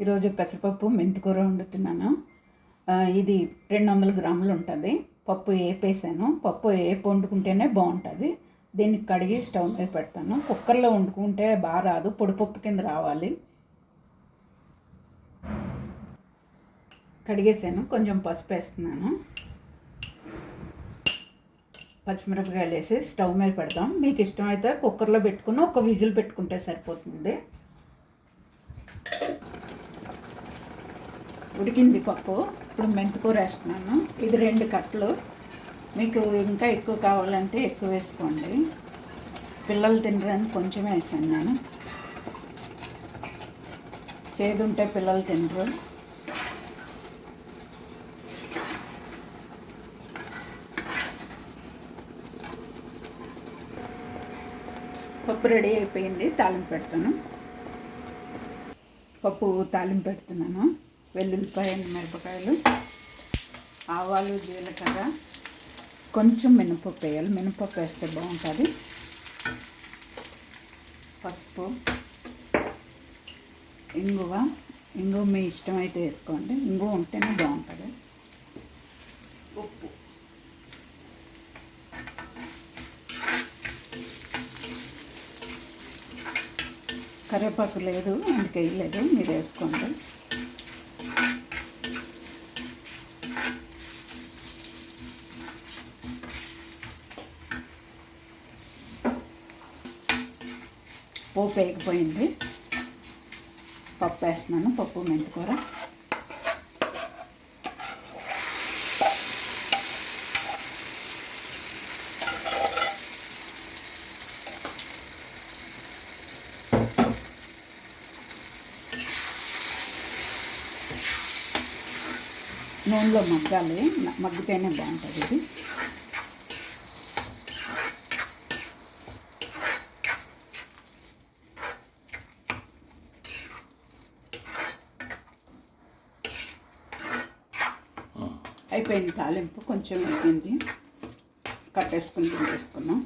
ఈరోజు పెసరపప్పు మెంతికూర వండుతున్నాను. ఇది 200 గ్రాములు ఉంటుంది. పప్పు వేపేసాను. పప్పు వేపు వండుకుంటేనే బాగుంటుంది. దీన్ని కడిగి స్టవ్ మీద పెడతాను. కుక్కర్లో వండుకుంటే బాగా రాదు, పొడిపప్పు కింద రావాలి. కడిగేసాను. కొంచెం పసుపు వేస్తున్నాను. పచ్చిమిరపకాయలు వేసి స్టవ్ మీద పెడతాం. మీకు ఇష్టమైతే కుక్కర్లో పెట్టుకుని ఒక విజిల్ పెట్టుకుంటే సరిపోతుంది. ఉడికింది పప్పు. ఇప్పుడు మెంతికూర వేస్తున్నాను. ఇది 2 కట్టలు. మీకు ఇంకా ఎక్కువ కావాలంటే ఎక్కువ వేసుకోండి. పిల్లలు తినడానికి కొంచెం వేసాను నేను. చేదుంటే పిల్లలు తినరు. పప్పు రెడీ అయిపోయింది. తాలింపు పెడతాను. పప్పు తాలింపు పెడుతున్నాను. వెల్లుల్లిపాయ, మిరపకాయలు, ఆవాలు, జీలకర్ర, కొంచెం మినపప్పు వేయాలి. మినపప్పు వేస్తే బాగుంటుంది. పసుపు, ఇంగువ మీ ఇష్టమైతే వేసుకోండి. ఇంగువ ఉంటేనే బాగుంటుంది. ఉప్పు, కరివేపాకు లేదు అందుకే వేయలేదు, మీరు వేసుకోండి. పోపు వేగిపోయింది. పప్పు వేస్తున్నాను. పప్పు మెంతికూర. నూనెలో మగ్గాలి, మగ్గితేనే బాగుంటుంది ఇది. అయిపోయింది తాలింపు. కొంచెం వేసింది, కట్టేసుకుని తినేసుకున్నాం.